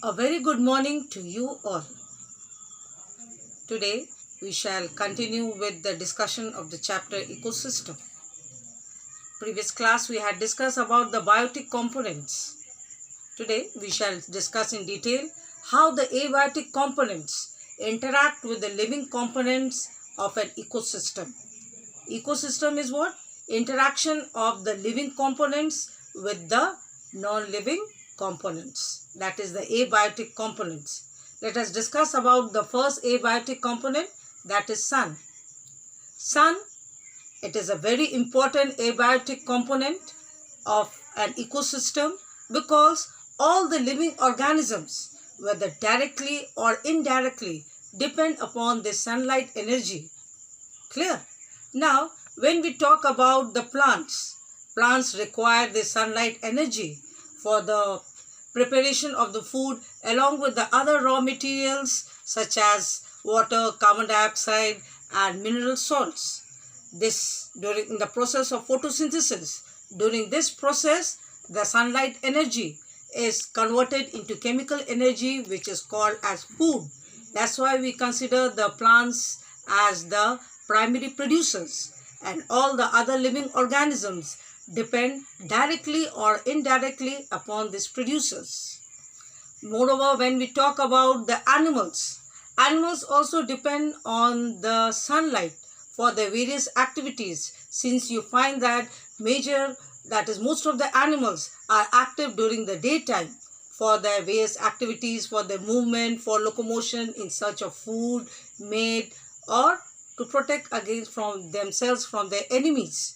A very good morning to you all. Today we shall continue with the discussion of the chapter ecosystem. Previous class we had discussed about the biotic components. Today we shall discuss in detail how the abiotic components interact with the living components of an ecosystem. Ecosystem is what? Interaction of the living components with the non-living components. That is the abiotic components. Let us discuss about the first abiotic component, that is sun. Sun, it is a very important abiotic component of an ecosystem because all the living organisms, whether directly or indirectly, depend upon the sunlight energy. Clear? Now, when we talk about the plants require the sunlight energy for the preparation of the food along with the other raw materials such as water, carbon dioxide and mineral salts. This during the process of photosynthesis. During this process, the sunlight energy is converted into chemical energy which is called as food. That's why we consider the plants as the primary producers, and all the other living organisms depend directly or indirectly upon these producers. Moreover, when we talk about the animals also depend on the sunlight for their various activities, since you find that most of the animals are active during the daytime for their various activities, for their movement, for locomotion in search of food, mate, or to protect against from themselves from their enemies.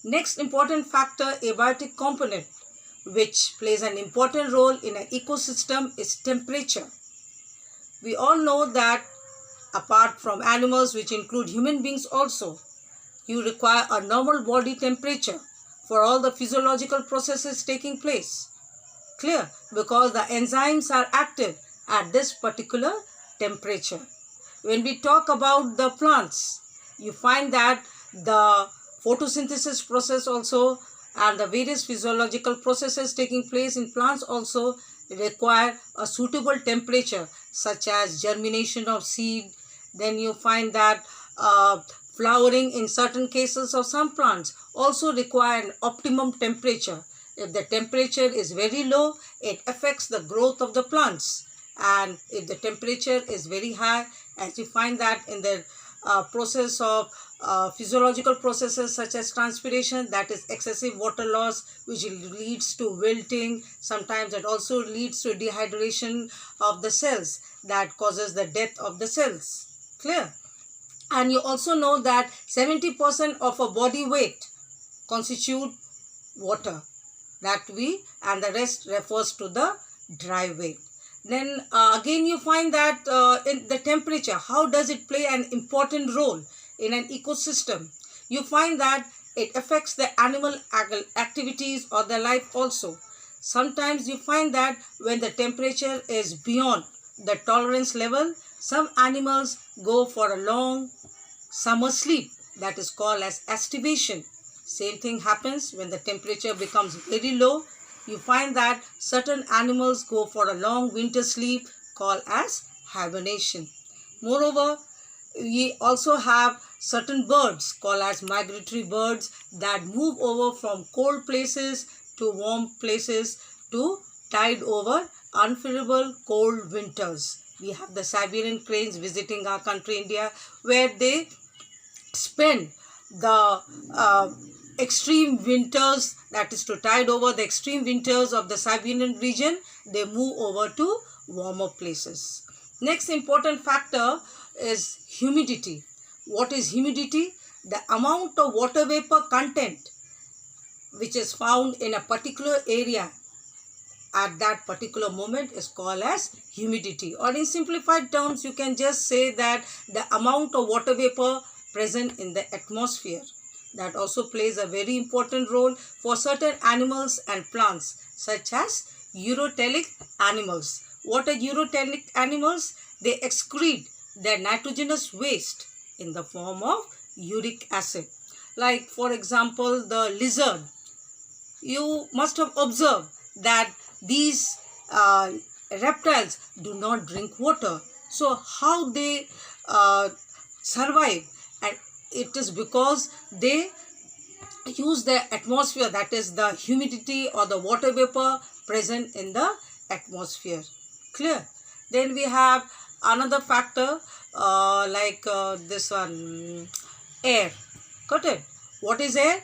Next important factor, abiotic component, which plays an important role in an ecosystem, is temperature. We all know that apart from animals, which include human beings also, you require a normal body temperature for all the physiological processes taking place. Clear? Because the enzymes are active at this particular temperature. When we talk about the plants, you find that the photosynthesis process also and the various physiological processes taking place in plants also require a suitable temperature, such as germination of seed. Then you find that flowering in certain cases of some plants also require an optimum temperature. If the temperature is very low, it affects the growth of the plants. And if the temperature is very high, as you find that in the process of physiological processes such as transpiration, that is excessive water loss, which leads to wilting. Sometimes it also leads to dehydration of the cells, that causes the death of the cells. Clear? And you also know that 70% of a body weight constitute water, and the rest refers to the dry weight. Then again you find that in the temperature, how does it play an important role in an ecosystem? You find that it affects the animal activities or their life also. Sometimes you find that when the temperature is beyond the tolerance level, some animals go for a long summer sleep, that is called as estivation. Same thing happens when the temperature becomes very low. You find that certain animals go for a long winter sleep called as hibernation. Moreover, we also have certain birds called as migratory birds that move over from cold places to warm places to tide over unbearable cold winters. We have the Siberian cranes visiting our country India, where they spend the extreme winters, that is to tide over the extreme winters of the Siberian region. They move over to warmer places. Next important factor is humidity. What is humidity? The amount of water vapor content which is found in a particular area at that particular moment is called as humidity. Or in simplified terms, you can just say that the amount of water vapor present in the atmosphere. That also plays a very important role for certain animals and plants, such as urotelic animals. What are urotelic animals? They excrete their nitrogenous waste in the form of uric acid. Like for example, the lizard. You must have observed that these uh, reptiles do not drink water. So how they survive? And it is because they use the atmosphere, that is the humidity or the water vapor present in the atmosphere. Clear? Then we have another factor this one, air. Got it? What is air?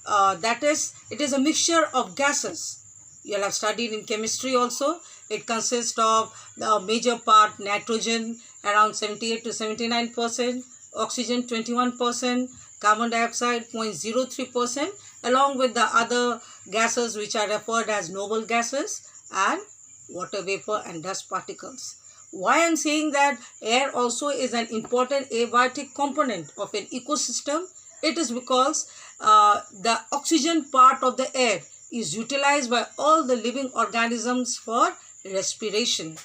That is, it is a mixture of gases. You'll have studied in chemistry also. It consists of the major part nitrogen around 78 to 79%, oxygen 21%, carbon dioxide 0.03%, along with the other gases which are referred as noble gases and water vapor and dust particles. Why I am saying that air also is an important abiotic component of an ecosystem? It is because the oxygen part of the air is utilized by all the living organisms for respiration.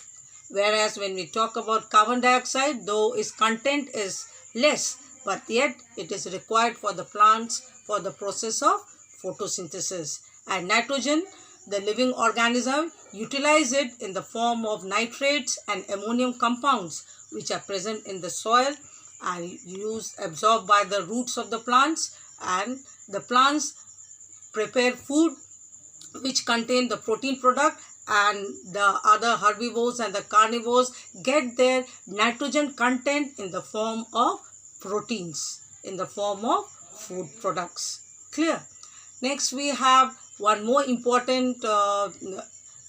Whereas when we talk about carbon dioxide, though its content is less, but yet it is required for the plants for the process of photosynthesis. And nitrogen, the living organism utilize it in the form of nitrates and ammonium compounds which are present in the soil and absorbed by the roots of the plants, and the plants prepare food which contain the protein product, and the other herbivores and the carnivores get their nitrogen content in the form of proteins, in the form of food products. Clear? Next we have one more important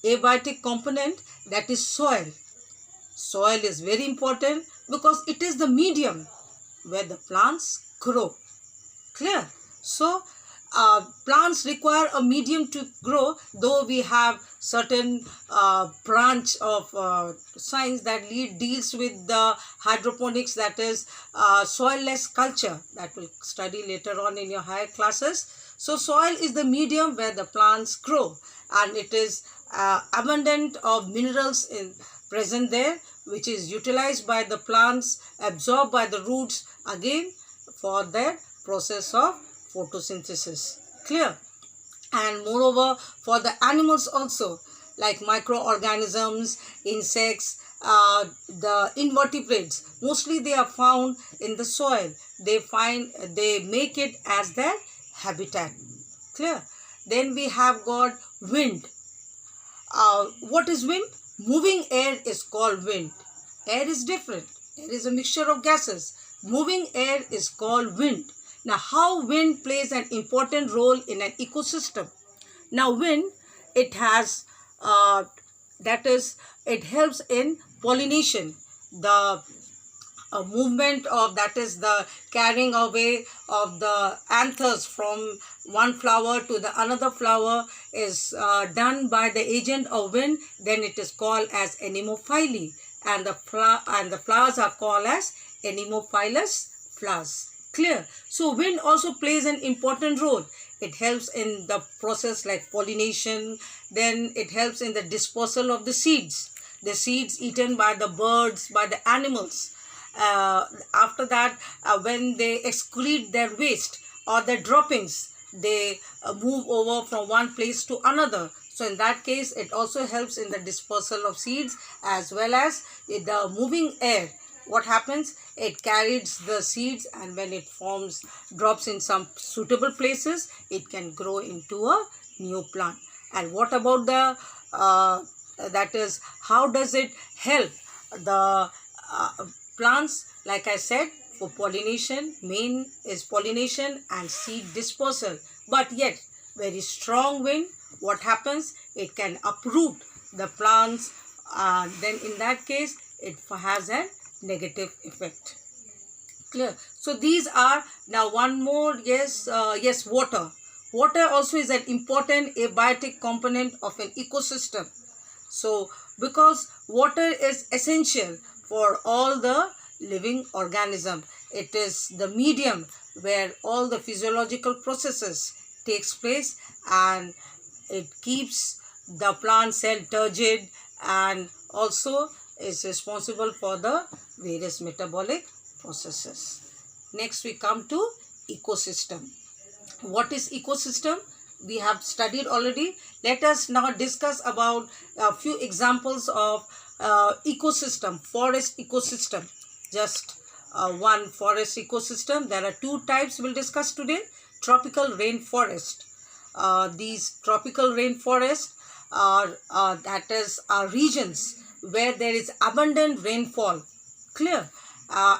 abiotic component, that is soil. Soil is very important because it is the medium where the plants grow. Clear? So plants require a medium to grow, though we have certain branch of science that deals with the hydroponics, that is soilless culture, that we'll study later on in your higher classes. So soil is the medium where the plants grow, and it is abundant of minerals present there, which is utilized by the plants, absorbed by the roots again for their process of photosynthesis. Clear? And moreover, for the animals also, like microorganisms, insects, the invertebrates, mostly they are found in the soil. They make it as their habitat. Clear? Then we have got wind. What is wind? Moving air is called wind. Air is different. Air is a mixture of gases. Moving air is called wind. Now, how wind plays an important role in an ecosystem? Now, wind, it has, it helps in pollination. The movement of, that is the carrying away of the anthers from one flower to the another flower is done by the agent of wind. Then it is called as anemophily, and the flowers are called as anemophilous flowers. Clear? So wind also plays an important role. It helps in the process like pollination. Then it helps in the dispersal of the seeds eaten by the birds, by the animals. After that, when they excrete their waste or their droppings, they move over from one place to another. So in that case, it also helps in the dispersal of seeds, as well as the moving air. What happens? It carries the seeds, and when it drops in some suitable places, it can grow into a new plant. And what about the, that is, how does it help the plants? Like I said, for pollination, main is pollination and seed dispersal. But yet, very strong wind, what happens? It can uproot the plants. Then in that case, it has a negative effect. Clear? So these are, now one more, yes, water. Water also is an important abiotic component of an ecosystem. So because water is essential for all the living organism, it is the medium where all the physiological processes takes place, and it keeps the plant cell turgid, and also is responsible for the various metabolic processes. Next we come to ecosystem. What is ecosystem? we have studied already. Let us now discuss about a few examples of ecosystem, forest ecosystem. Just one forest ecosystem. There are two types we'll discuss today. Tropical rainforest. These tropical rainforests are regions where there is abundant rainfall. Clear?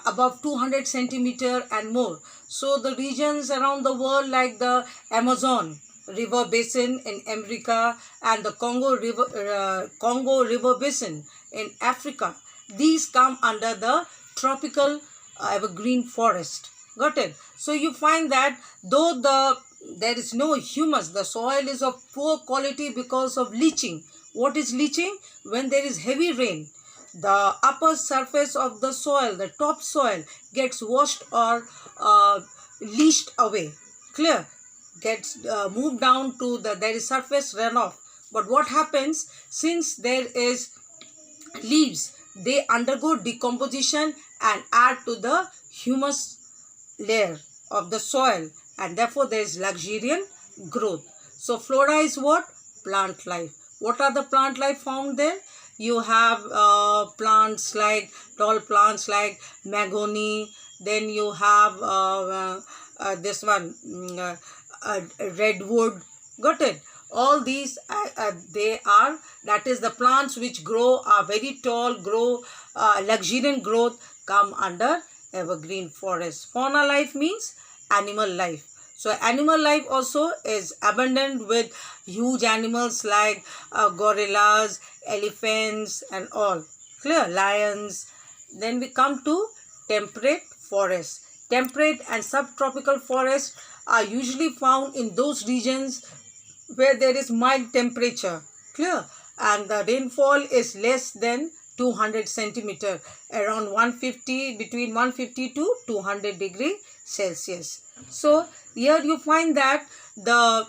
Above 200 centimeter and more. So the regions around the world like the Amazon river basin in America and the Congo river basin in Africa, these come under the tropical evergreen forest. Got it? So you find that though there is no humus, the soil is of poor quality because of leaching. What is leaching? When there is heavy rain, the upper surface of the soil, the top soil, gets washed or leached away. Clear? Gets moved down to there is surface runoff. But what happens, since there is leaves, they undergo decomposition and add to the humus layer of the soil, and therefore there is luxuriant growth. So flora is what? Plant life. What are the plant life found there? You have plants like tall plants like mahogany. Then you have this one redwood. Got it? All these that is the plants which grow, are very tall, grow luxuriant growth, come under evergreen forest. Fauna life means animal life. So animal life also is abundant with huge animals like gorillas, elephants and all. Clear? Lions. Then we come to temperate forests. Temperate and subtropical forests are usually found in those regions where there is mild temperature. Clear? And the rainfall is less than 200 centimeter, around 150, between 150 to 200 degree Celsius. So here you find that the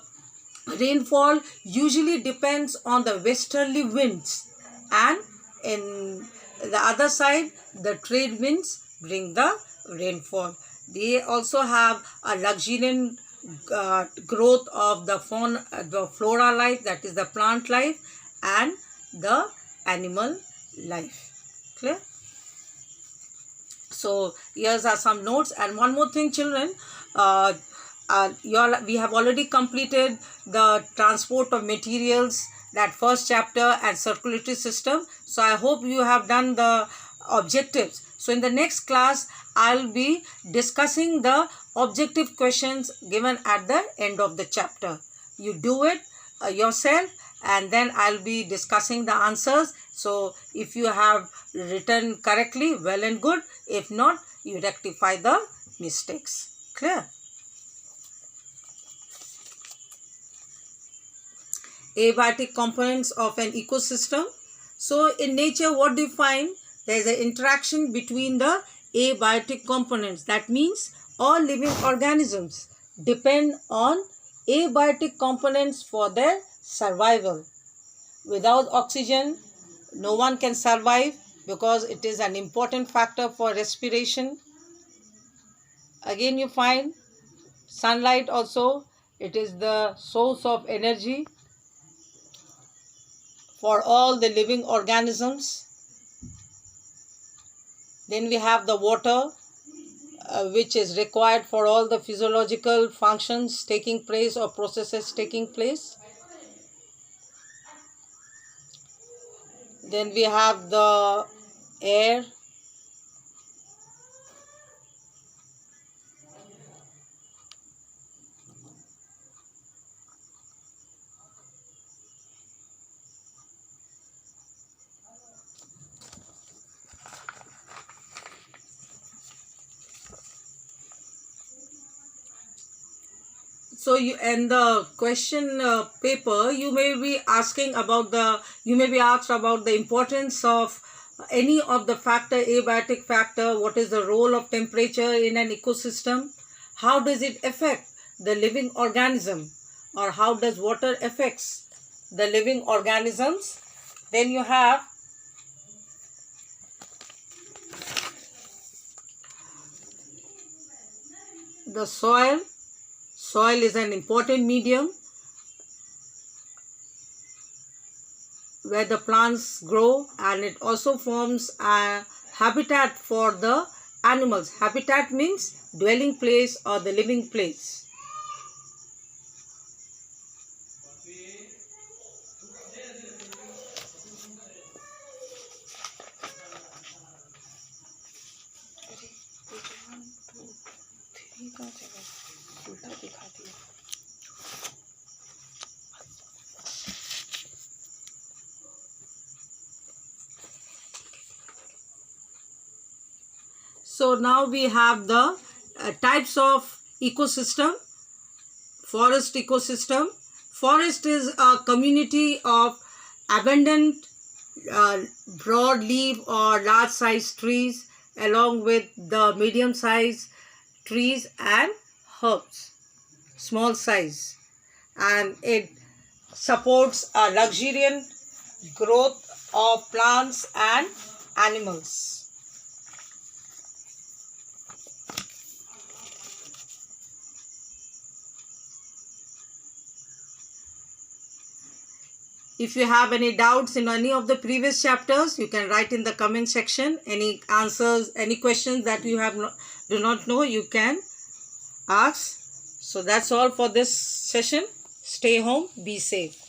rainfall usually depends on the westerly winds, and in the other side the trade winds bring the rainfall. They also have a luxuriant growth of the fauna, the flora life, that is the plant life, and the animal life. Clear? So here's are some notes. And one more thing, children, we have already completed the transport of materials, that first chapter, and circulatory system. So I hope you have done the objectives. So in the next class I'll be discussing the objective questions given at the end of the chapter. You do it yourself, and then I'll be discussing the answers. So if you have written correctly, well and good. If not, you rectify the mistakes. Clear? Abiotic components of an ecosystem. So in nature, what do you find? There is an interaction between the abiotic components. That means all living organisms depend on abiotic components for their survival. Without oxygen, no one can survive because it is an important factor for respiration. Again, you find sunlight also, it is the source of energy for all the living organisms. Then we have the water, which is required for all the physiological functions taking place or processes taking place. Then we have the air. So in the question paper, you may be asked about the importance of any of the factor, abiotic factor. What is the role of temperature in an ecosystem? How does it affect the living organism, or how does water affects the living organisms? Then you have the soil. Soil is an important medium where the plants grow, and it also forms a habitat for the animals. Habitat means dwelling place or the living place. So now we have the types of ecosystem. Forest ecosystem. Forest is a community of abundant broad leaf or large size trees along with the medium size trees and herbs, small size, and it supports a luxuriant growth of plants and animals. If you have any doubts in any of the previous chapters, you can write in the comment section. Any answers, any questions that you do not know, you can ask. So that's all for this session. Stay home, be safe.